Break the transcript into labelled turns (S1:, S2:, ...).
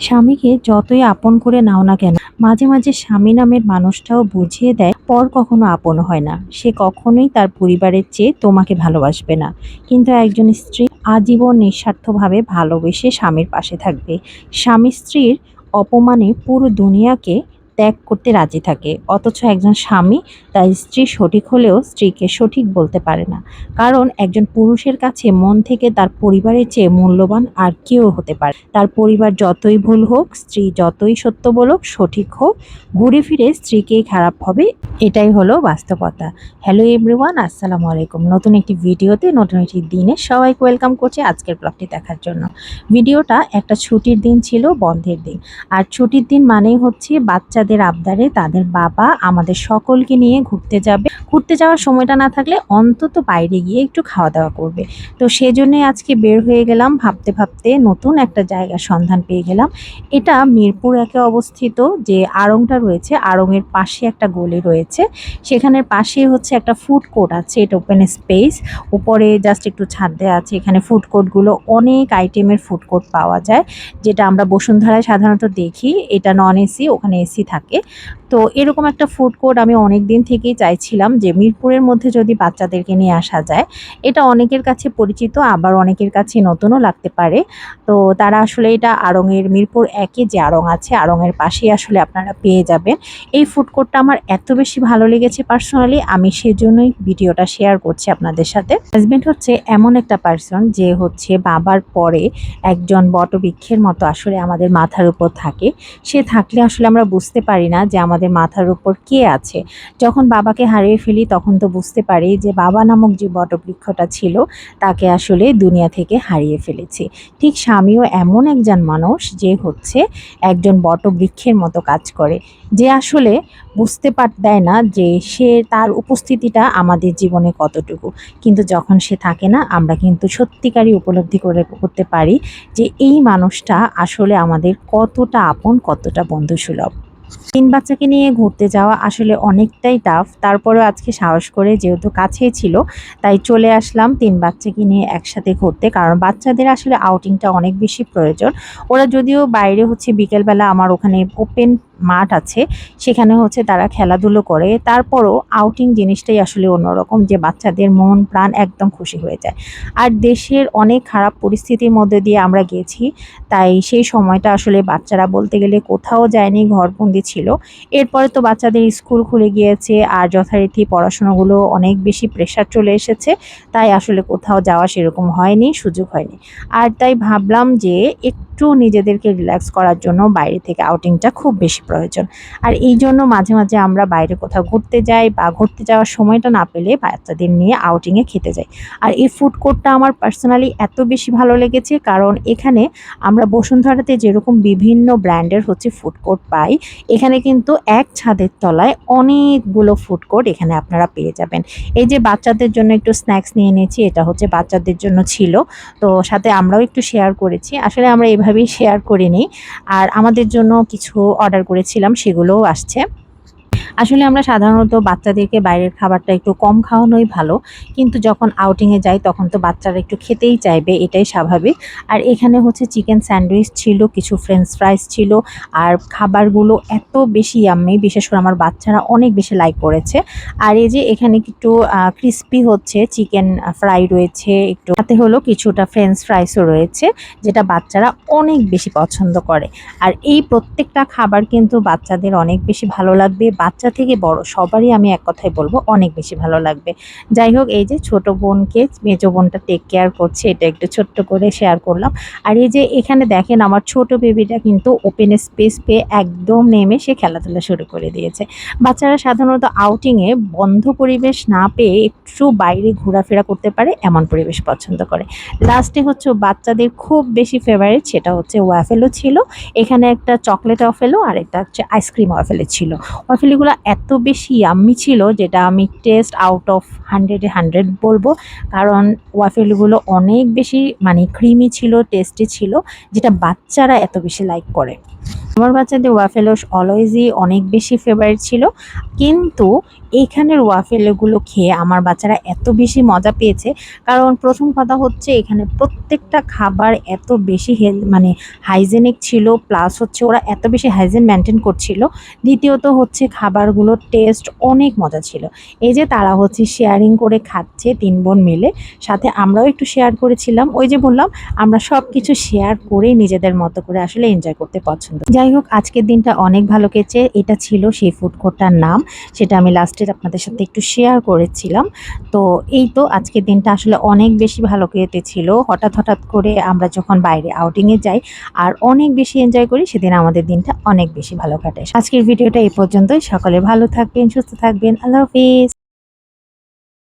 S1: স্বামীকে যতই আপন করে নাও না কেন, মাঝে মাঝে স্বামী নামের মানুষটাও বুঝিয়ে দেয় পর কখনো আপন হয় না। সে কখনোই তার পরিবারের চেয়ে তোমাকে ভালোবাসবে না। কিন্তু একজন স্ত্রী আজীবন নিঃস্বার্থভাবে ভালোবেসে স্বামীর পাশে থাকবে। স্বামী স্ত্রীর অপমানে পুরো দুনিয়াকে ত্যাগ করতে রাজি থাকে, অথচ একজন স্বামী তার স্ত্রী সঠিক হলেও স্ত্রীকে সঠিক বলতে পারে না। কারণ একজন পুরুষের কাছে মন থেকে তার পরিবারের চেয়ে মূল্যবান আর কেউ হতে পারে। তার পরিবার যতই ভুল হোক, স্ত্রী যতই সত্য বলুক, সঠিক হোক, ঘুরে ফিরে স্ত্রীকেই খারাপ হবে। এটাই হলো বাস্তবতা। হ্যালো এভরিওয়ান, আসসালামু আলাইকুম। নতুন একটি ভিডিওতে, নতুন একটি দিনে সবাইকে ওয়েলকাম করছি আজকের ব্লগটি দেখার জন্য। ভিডিওটা একটা ছুটির দিন ছিল, বন্ধের দিন। আর ছুটির দিন মানেই হচ্ছে বাচ্চাদের আবদারে তাদের বাবা আমাদের সকলকে নিয়ে ঘুরতে যাবে। ঘুরতে যাওয়ার সময়টা না থাকলে অন্তত বাইরে গিয়ে একটু খাওয়া দাওয়া করবে। তো সেজন্যই আজকে বের হয়ে গেলাম। ভাবতে ভাবতে নতুন একটা জায়গার সন্ধান পেয়ে গেলাম। এটা মিরপুর একে অবস্থিত। যে আড়ংটা রয়েছে, আড়ংয়ের পাশে একটা গলি রয়েছে, সেখানের পাশেই হচ্ছে একটা ফুড কোর্ট আছে। এটা ওপেন স্পেস, উপরে জাস্ট একটু ছাদ দেওয়া আছে। এখানে ফুড কোর্টগুলো অনেক আইটেমের ফুড কোর্ট পাওয়া যায়, যেটা আমরা বসুন্ধরায় সাধারণত দেখি। এটা নন এসি, ওখানে এসি থাকে। তো এরকম একটা ফুড কোর্ট আমি অনেক দিন থেকেই চাইছিলাম যে মিরপুরের মধ্যে যদি বাচ্চাদেরকে নিয়ে আসা যায়। এটা অনেকের কাছে পরিচিত, আবার অনেকের কাছে নতুনও লাগতে পারে। তো তারা আসলে এটা আড়ংয়ের মিরপুর একে যে আড়ং আছে, আড়ংয়ের পাশেই আসলে আপনারা পেয়ে যাবেন। এই ফুড কোর্টটা আমার এত বেশি ভালো লেগেছে পার্সোনালি, আমি সেজন্যই ভিডিওটা শেয়ার করছি আপনাদের সাথে। হাজবেন্ড হচ্ছে এমন একটা পার্সন যে হচ্ছে বাবার পরে একজন বটবৃক্ষের মতো আসলে আমাদের মাথার উপর থাকে। সে থাকলে আসলে আমরা বুঝতে পারি না যে আমাদের মাথার উপর কে আছে। যখন বাবাকে হারিয়ে ফেলি তখন তো বুঝতে পারি যে বাবা নামক যে বটবৃক্ষটা ছিল তাকে আসলে দুনিয়া থেকে হারিয়ে ফেলেছি। ঠিক স্বামীও এমন একজন মানুষ যে হচ্ছে একজন বটবৃক্ষের মতো কাজ করে, যে আসলে বুঝতে দেয় না যে সে তার উপস্থিতিটা আমাদের জীবনে কতটুকু। কিন্তু যখন সে থাকে না, আমরা কিন্তু সত্যিকারই উপলব্ধি করতে পারি যে এই মানুষটা আসলে আমাদের কতটা আপন, কতটা বন্ধুসুলভ। ৩ বাচ্চাকে নিয়ে ঘুরতে যাওয়া আসলে অনেকটাই টাফ। তারপরেও আজকে সাহস করে, যেহেতু কাছেই ছিল, তাই চলে আসলাম ৩ বাচ্চাকে নিয়ে একসাথে ঘুরতে। কারণ বাচ্চাদের আসলে আউটিংটা অনেক বেশি প্রয়োজন। ওরা যদিও বাইরে হচ্ছে বিকেলবেলা আমার ওখানে ওপেন মাঠ আছে, সেখানে হচ্ছে তারা খেলাধুলো করে। তারপরও আউটিং জিনিসটাই আসলে অন্যরকম, যে বাচ্চাদের মন প্রাণ একদম খুশি হয়ে যায়। আর দেশের অনেক খারাপ পরিস্থিতির মধ্যে দিয়ে আমরা গেছি, তাই সেই সময়টা আসলে বাচ্চারা বলতে গেলে কোথাও যায়নি, ঘরবন্দি ছিল। এরপরে তো বাচ্চাদের স্কুল খুলে গিয়েছে, আর যথারীতি পড়াশোনাগুলো অনেক বেশি প্রেশার চলে এসেছে। তাই আসলে কোথাও যাওয়া সেরকম হয়নি, সুযোগ হয়নি। আর তাই ভাবলাম যে একটু নিজেদেরকে রিল্যাক্স করার জন্য বাইরে থেকে আউটিংটা খুব বেশি প্রয়োজন। আর এই জন্য মাঝে মাঝে আমরা বাইরে কোথাও ঘুরতে যাই, বা ঘুরতে যাওয়ার সময়টা না পেলে বাচ্চাদের নিয়ে আউটিংয়ে খেতে যাই। আর এই ফুড কোর্টটা আমার পার্সোনালি এত বেশি ভালো লেগেছে, কারণ এখানে আমরা বসুন্ধরাতে যেরকম বিভিন্ন ব্র্যান্ডের হচ্ছে ফুড কোর্ট পাই, এখানে কিন্তু এক ছাদের তলায় অনেকগুলো ফুড কোর্ট এখানে আপনারা পেয়ে যাবেন। এই যে বাচ্চাদের জন্য একটু স্ন্যাক্স নিয়ে নিয়েছি, এটা হচ্ছে বাচ্চাদের জন্য ছিল। তো সাথে আমরাও একটু শেয়ার করেছি। আসলে আমরা এভাবেই শেয়ার করে নিই। আর আমাদের জন্য কিছু অর্ডার করেছিলাম, সেগুলোও আসছে। আসলে আমরা সাধারণত বাচ্চাদেরকে বাইরের খাবারটা একটু কম খাওয়ানোই ভালো। কিন্তু যখন আউটিংয়ে যাই তখন তো বাচ্চারা একটু খেতেই চাইবে, এটাই স্বাভাবিক। আর এখানে হচ্ছে চিকেন স্যান্ডউইচ ছিল, কিছু ফ্রেঞ্চ ফ্রাইস ছিল। আর খাবারগুলো এত বেশি ইয়াম্মি, বিশেষ করে আমার বাচ্চারা অনেক বেশি লাইক করেছে। আর এই যে এখানে একটু ক্রিস্পি হচ্ছে চিকেন ফ্রাই রয়েছে, একটু সাথে হলো কিছুটা ফ্রেঞ্চ ফ্রাইসও রয়েছে, যেটা বাচ্চারা অনেক বেশি পছন্দ করে। আর এই প্রত্যেকটা খাবার কিন্তু বাচ্চাদের অনেক বেশি ভালো লাগবে। বাচ্চা থেকে বড় সবারই আমি এক কথাই বলবো অনেক বেশি ভালো লাগবে। যাই হোক, এই যে ছোট বোনকে মেজো বোনটা টেক কেয়ার করছে, এটা একটু ছোট্ট করে শেয়ার করলাম। আর এই যে এখানে দেখেন আমার ছোট বেবিটা কিন্তু ওপেন স্পেস পেয়ে একদম নেমে সে খেলাধুলা শুরু করে দিয়েছে। বাচ্চারা সাধারণত আউটিংয়ে বন্ধ পরিবেশ না পেয়ে একটু বাইরে ঘোরাফেরা করতে পারে এমন পরিবেশ পছন্দ করে। লাস্টে হচ্ছে বাচ্চাদের খুব বেশি ফেভারিট, সেটা হচ্ছে ওয়াফেলও ছিল। এখানে একটা চকলেট ওয়াফেলও আর একটা হচ্ছে আইসক্রিম ওয়াফেলও ছিল। ওয়াফেলগুলো এত বেশি ইয়াম্মি ছিল, যেটা আমি টেস্ট আউট অফ 100-এ 100 বলবো। কারণ ওয়াফেলগুলো অনেক বেশি মানে ক্রিমি ছিল, টেস্টি ছিল, যেটা বাচ্চারা এত বেশি লাইক করে। আমার বাচ্চাদের ওয়াফেলস অলওয়েজই অনেক বেশি ফেভারিট ছিল, কিন্তু এখানের ওয়াফেলগুলো খেয়ে আমার বাচ্চারা এত বেশি মজা পেয়েছে। কারণ প্রথম কথা হচ্ছে এখানে প্রত্যেকটা খাবার এত বেশি মানে হাইজেনিক ছিল, প্লাস হচ্ছে ওরা এত বেশি হাইজেন মেনটেন করছিল। দ্বিতীয়ত হচ্ছে খাবারগুলোর টেস্ট অনেক মজা ছিল। এই যে তারা হচ্ছে শেয়ারিং করে খাচ্ছে ৩ বোন মিলে, সাথে আমরাও একটু শেয়ার করেছিলাম। ওই যে বললাম, আমরা সব কিছু শেয়ার করে নিজেদের মতো করে আসলে এনজয় করতে পছন্দ। যাই হোক, আজকের দিনটা অনেক ভালো কেটেছে। এটা ছিল সেই ফুড কোর্টটার নাম, সেটা আমি লাস্টে আপনাদের সাথে একটু শেয়ার করেছিলাম। তো এই তো আজকের দিনটা আসলে অনেক বেশি ভালো কেটেছিল। হঠাৎ করে আমরা যখন বাইরে আউটিংয়ে যাই আর অনেক বেশি এনজয় করি, সেদিন আমাদের দিনটা অনেক বেশি ভালো কাটে। আজকের ভিডিওটা এই পর্যন্তই। সকলে ভালো থাকবেন, সুস্থ থাকবেন। আল্লাহ হাফিজ।